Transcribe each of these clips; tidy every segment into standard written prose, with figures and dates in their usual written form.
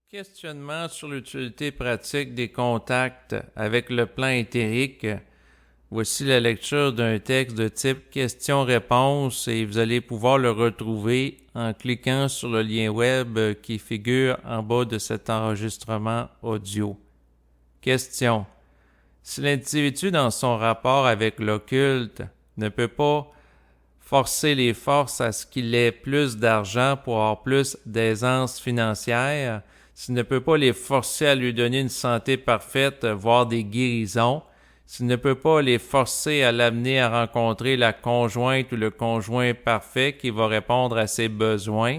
Questionnement sur l'utilité pratique des contacts avec le plan éthérique. Voici la lecture d'un texte de type question-réponse et vous allez pouvoir le retrouver en cliquant sur le lien web qui figure en bas de cet enregistrement audio. Question. Si l'individu dans son rapport avec l'occulte ne peut pas forcer les forces à ce qu'il ait plus d'argent pour avoir plus d'aisance financière, s'il ne peut pas les forcer à lui donner une santé parfaite, voire des guérisons, s'il ne peut pas les forcer à l'amener à rencontrer la conjointe ou le conjoint parfait qui va répondre à ses besoins,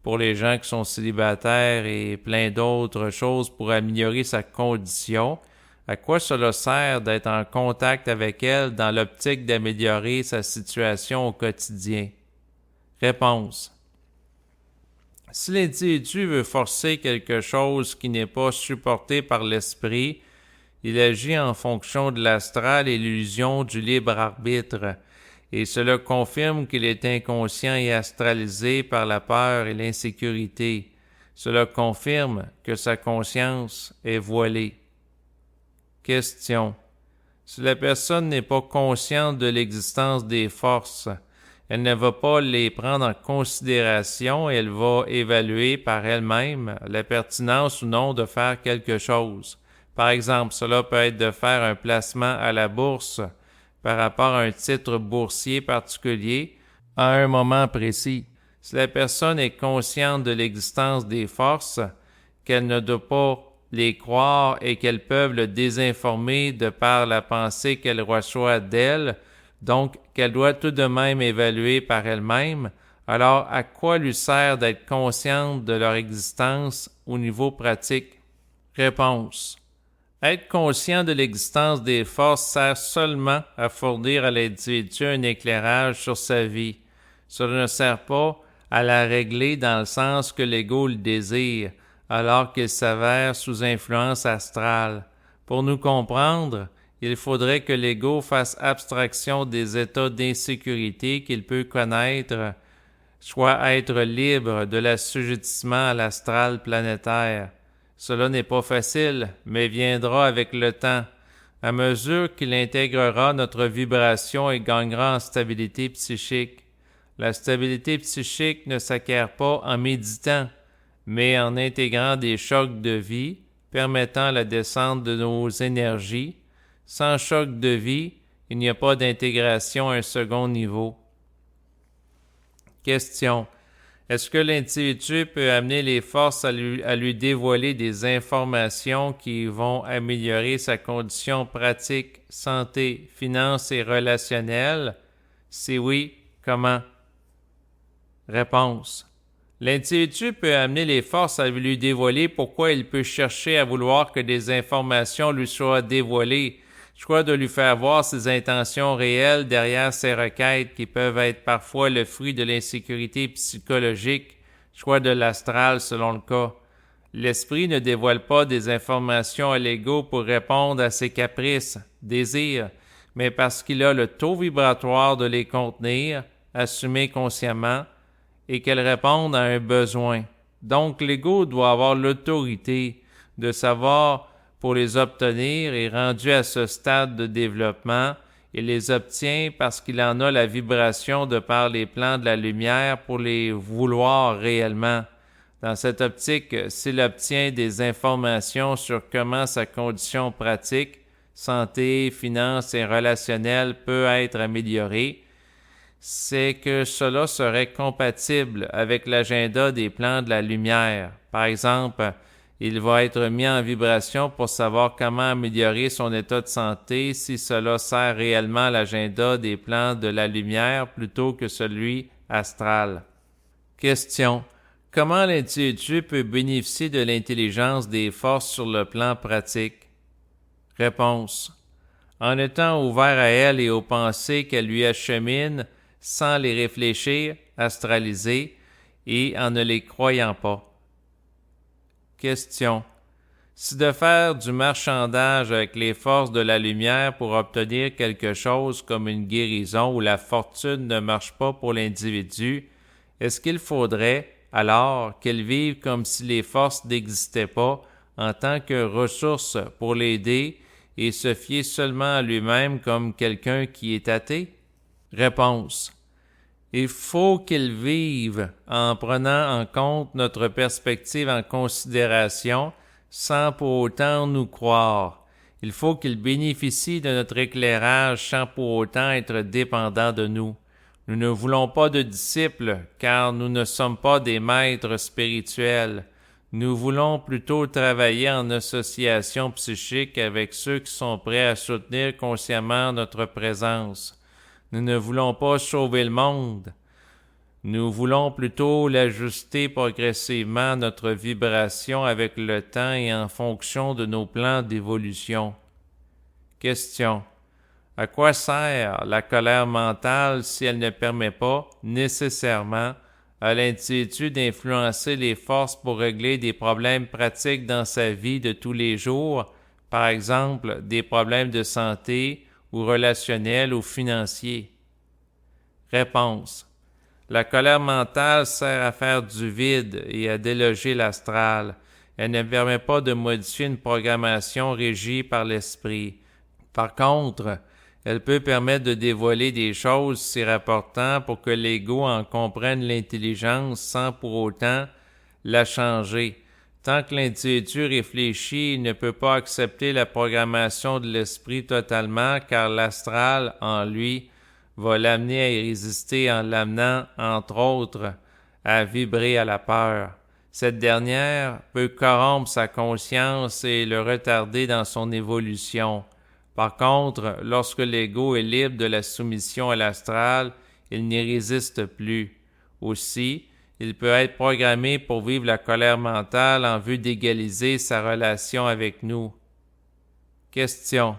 pour les gens qui sont célibataires et plein d'autres choses pour améliorer sa condition, à quoi cela sert d'être en contact avec elle dans l'optique d'améliorer sa situation au quotidien? Réponse. Si l'individu veut forcer quelque chose qui n'est pas supporté par l'esprit, il agit en fonction de l'astral et l'illusion du libre arbitre, et cela confirme qu'il est inconscient et astralisé par la peur et l'insécurité. Cela confirme que sa conscience est voilée. Question. Si la personne n'est pas consciente de l'existence des forces, elle ne va pas les prendre en considération et elle va évaluer par elle-même la pertinence ou non de faire quelque chose. Par exemple, cela peut être de faire un placement à la bourse par rapport à un titre boursier particulier à un moment précis. Si la personne est consciente de l'existence des forces, qu'elle ne doit pas les croire et qu'elles peuvent le désinformer de par la pensée qu'elle reçoit d'elle, donc qu'elle doit tout de même évaluer par elle-même, alors à quoi lui sert d'être consciente de leur existence au niveau pratique? Réponse. Être conscient de l'existence des forces sert seulement à fournir à l'individu un éclairage sur sa vie. Cela ne sert pas à la régler dans le sens que l'ego le désire, alors qu'il s'avère sous influence astrale. Pour nous comprendre, il faudrait que l'ego fasse abstraction des états d'insécurité qu'il peut connaître, soit être libre de l'assujettissement à l'astral planétaire. Cela n'est pas facile, mais viendra avec le temps. À mesure qu'il intégrera notre vibration et gagnera en stabilité psychique. La stabilité psychique ne s'acquiert pas en méditant, mais en intégrant des chocs de vie, permettant la descente de nos énergies. Sans choc de vie, il n'y a pas d'intégration à un second niveau. Question. Est-ce que l'individu peut amener les forces à lui dévoiler des informations qui vont améliorer sa condition pratique, santé, finances et relationnelle? Si oui, comment? Réponse. L'individu peut amener les forces à lui dévoiler pourquoi il peut chercher à vouloir que des informations lui soient dévoilées, soit de lui faire voir ses intentions réelles derrière ses requêtes qui peuvent être parfois le fruit de l'insécurité psychologique, soit de l'astral selon le cas. L'esprit ne dévoile pas des informations à l'ego pour répondre à ses caprices, désirs, mais parce qu'il a le taux vibratoire de les contenir, assumé consciemment, et qu'elles répondent à un besoin. Donc l'ego doit avoir l'autorité de savoir pour les obtenir et rendu à ce stade de développement, il les obtient parce qu'il en a la vibration de par les plans de la lumière pour les vouloir réellement. Dans cette optique, s'il obtient des informations sur comment sa condition pratique, santé, finances et relationnelle peut être améliorée, c'est que cela serait compatible avec l'agenda des plans de la lumière. Par exemple, il va être mis en vibration pour savoir comment améliorer son état de santé si cela sert réellement à l'agenda des plans de la lumière plutôt que celui astral. Question. Comment l'individu peut bénéficier de l'intelligence des forces sur le plan pratique? Réponse. En étant ouvert à elle et aux pensées qu'elle lui achemine sans les réfléchir, astraliser, et en ne les croyant pas. Question. Si de faire du marchandage avec les forces de la lumière pour obtenir quelque chose comme une guérison ou la fortune ne marche pas pour l'individu, est-ce qu'il faudrait, alors qu'elles vivent comme si les forces n'existaient pas en tant que ressource pour l'aider et se fier seulement à lui-même comme quelqu'un qui est athée? Réponse. Il faut qu'ils vivent en prenant en compte notre perspective en considération sans pour autant nous croire. Il faut qu'ils bénéficient de notre éclairage sans pour autant être dépendants de nous. Nous ne voulons pas de disciples, car nous ne sommes pas des maîtres spirituels. Nous voulons plutôt travailler en association psychique avec ceux qui sont prêts à soutenir consciemment notre présence. Nous ne voulons pas sauver le monde. Nous voulons plutôt l'ajuster progressivement à notre vibration avec le temps et en fonction de nos plans d'évolution. Question. À quoi sert la colère mentale si elle ne permet pas, nécessairement, à l'individu d'influencer les forces pour régler des problèmes pratiques dans sa vie de tous les jours, par exemple des problèmes de santé ou relationnels ou financiers? Réponse. La colère mentale sert à faire du vide et à déloger l'astral. Elle ne permet pas de modifier une programmation régie par l'esprit. Par contre, elle peut permettre de dévoiler des choses s'y rapportant pour que l'ego en comprenne l'intelligence sans pour autant la changer. Tant que l'individu réfléchit, il ne peut pas accepter la programmation de l'esprit totalement car l'astral, en lui, va l'amener à y résister en l'amenant, entre autres, à vibrer à la peur. Cette dernière peut corrompre sa conscience et le retarder dans son évolution. Par contre, lorsque l'ego est libre de la soumission à l'astral, il n'y résiste plus. Aussi, il peut être programmé pour vivre la colère mentale en vue d'égaliser sa relation avec nous. Question.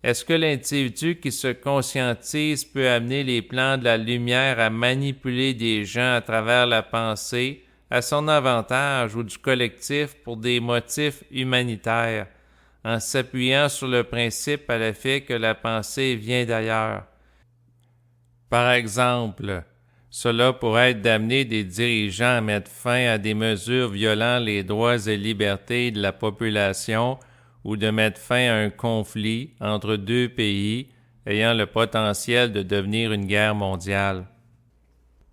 Est-ce que l'individu qui se conscientise peut amener les plans de la lumière à manipuler des gens à travers la pensée, à son avantage ou du collectif pour des motifs humanitaires, en s'appuyant sur le principe à l'effet que la pensée vient d'ailleurs? Par exemple, cela pourrait être d'amener des dirigeants à mettre fin à des mesures violant les droits et libertés de la population ou de mettre fin à un conflit entre deux pays ayant le potentiel de devenir une guerre mondiale.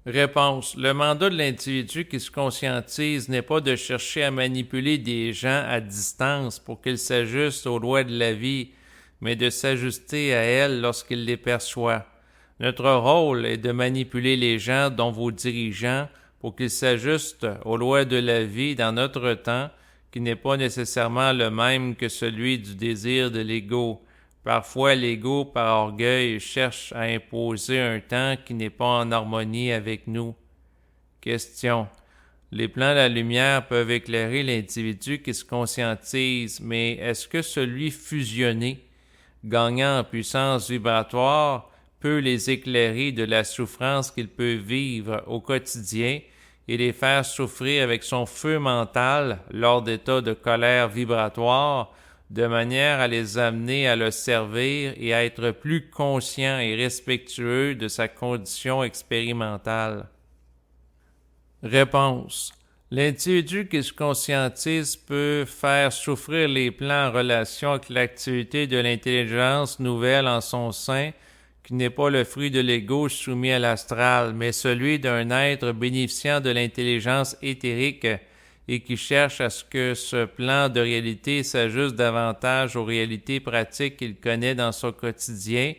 Réponse. Le mandat de l'individu qui se conscientise n'est pas de chercher à manipuler des gens à distance pour qu'ils s'ajustent aux lois de la vie, mais de s'ajuster à elles lorsqu'il les perçoit. Notre rôle est de manipuler les gens dont vos dirigeants pour qu'ils s'ajustent aux lois de la vie dans notre temps, qui n'est pas nécessairement le même que celui du désir de l'ego. Parfois, l'ego, par orgueil, cherche à imposer un temps qui n'est pas en harmonie avec nous. Question. Les plans de la lumière peuvent éclairer l'individu qui se conscientise, mais est-ce que celui fusionné, gagnant en puissance vibratoire, peut les éclairer de la souffrance qu'il peut vivre au quotidien et les faire souffrir avec son feu mental lors d'états de colère vibratoire, de manière à les amener à le servir et à être plus conscient et respectueux de sa condition expérimentale? Réponse. L'individu qui se conscientise peut faire souffrir les plans en relation avec l'activité de l'intelligence nouvelle en son sein, qui n'est pas le fruit de l'ego soumis à l'astral, mais celui d'un être bénéficiant de l'intelligence éthérique et qui cherche à ce que ce plan de réalité s'ajuste davantage aux réalités pratiques qu'il connaît dans son quotidien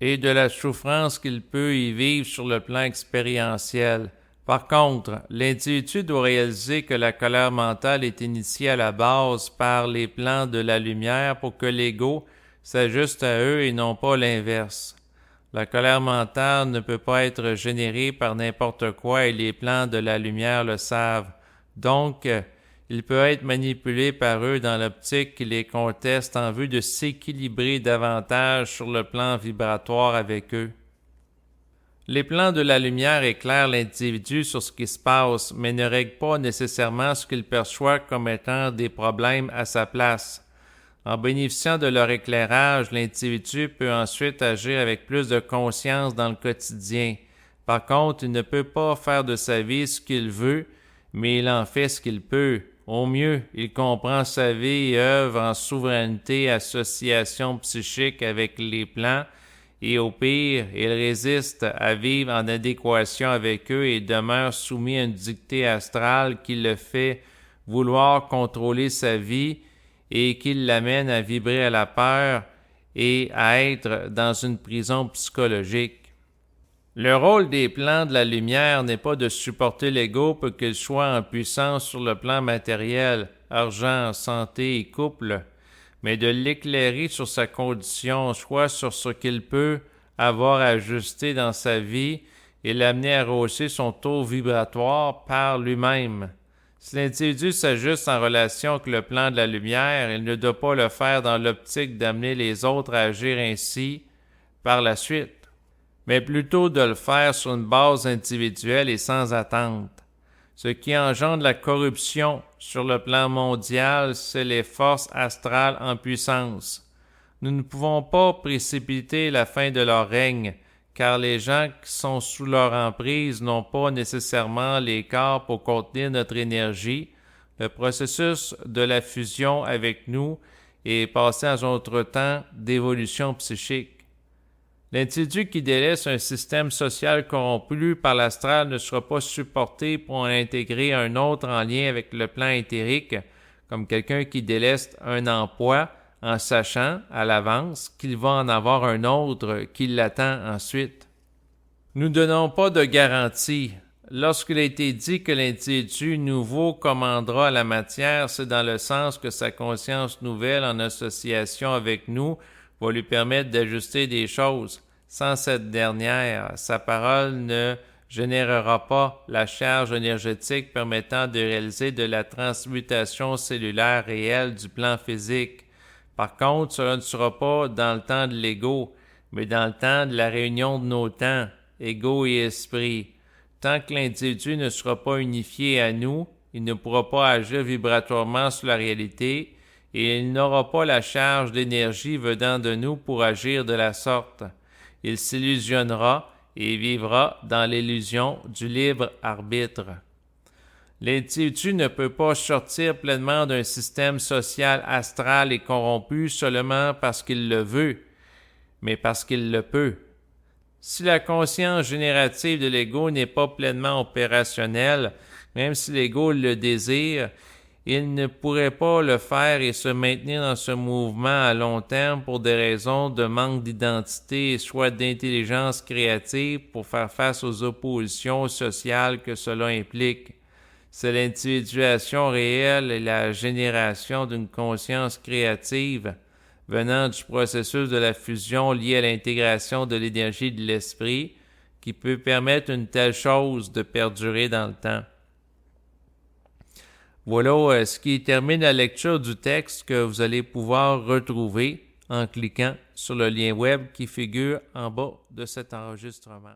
et de la souffrance qu'il peut y vivre sur le plan expérientiel. Par contre, l'individu doit réaliser que la colère mentale est initiée à la base par les plans de la lumière pour que l'ego s'ajuste à eux et non pas l'inverse. La colère mentale ne peut pas être générée par n'importe quoi et les plans de la lumière le savent. Donc, il peut être manipulé par eux dans l'optique qui les conteste en vue de s'équilibrer davantage sur le plan vibratoire avec eux. Les plans de la lumière éclairent l'individu sur ce qui se passe, mais ne règlent pas nécessairement ce qu'il perçoit comme étant des problèmes à sa place. En bénéficiant de leur éclairage, l'individu peut ensuite agir avec plus de conscience dans le quotidien. Par contre, il ne peut pas faire de sa vie ce qu'il veut, mais il en fait ce qu'il peut. Au mieux, il comprend sa vie et œuvre en souveraineté, association psychique avec les plans, et au pire, il résiste à vivre en adéquation avec eux et demeure soumis à une dictée astrale qui le fait vouloir contrôler sa vie et qui l'amène à vibrer à la peur et à être dans une prison psychologique. Le rôle des plans de la lumière n'est pas de supporter l'ego pour qu'il soit en puissance sur le plan matériel, argent, santé et couple, mais de l'éclairer sur sa condition, soit sur ce qu'il peut avoir ajusté dans sa vie et l'amener à rehausser son taux vibratoire par lui-même. Si l'individu s'ajuste en relation avec le plan de la lumière, il ne doit pas le faire dans l'optique d'amener les autres à agir ainsi par la suite, mais plutôt de le faire sur une base individuelle et sans attente. Ce qui engendre la corruption sur le plan mondial, c'est les forces astrales en puissance. Nous ne pouvons pas précipiter la fin de leur règne, car les gens qui sont sous leur emprise n'ont pas nécessairement les corps pour contenir notre énergie. Le processus de la fusion avec nous est passé à un autre temps d'évolution psychique. L'individu qui délaisse un système social corrompu par l'astral ne sera pas supporté pour en intégrer un autre en lien avec le plan éthérique, comme quelqu'un qui délaisse un emploi en sachant à l'avance qu'il va en avoir un autre qui l'attend ensuite. Nous ne donnons pas de garantie. Lorsqu'il a été dit que l'individu nouveau commandera la matière, c'est dans le sens que sa conscience nouvelle en association avec nous va lui permettre d'ajuster des choses. Sans cette dernière, sa parole ne générera pas la charge énergétique permettant de réaliser de la transmutation cellulaire réelle du plan physique. Par contre, cela ne sera pas dans le temps de l'ego, mais dans le temps de la réunion de nos temps, ego et esprit. Tant que l'individu ne sera pas unifié à nous, il ne pourra pas agir vibratoirement sur la réalité et il n'aura pas la charge d'énergie venant de nous pour agir de la sorte. Il s'illusionnera et vivra dans l'illusion du libre arbitre. L'individu ne peut pas sortir pleinement d'un système social astral et corrompu seulement parce qu'il le veut, mais parce qu'il le peut. Si la conscience générative de l'ego n'est pas pleinement opérationnelle, même si l'ego le désire, il ne pourrait pas le faire et se maintenir dans ce mouvement à long terme pour des raisons de manque d'identité, soit d'intelligence créative pour faire face aux oppositions sociales que cela implique. C'est l'individuation réelle et la génération d'une conscience créative venant du processus de la fusion lié à l'intégration de l'énergie de l'esprit qui peut permettre une telle chose de perdurer dans le temps. Voilà ce qui termine la lecture du texte que vous allez pouvoir retrouver en cliquant sur le lien web qui figure en bas de cet enregistrement.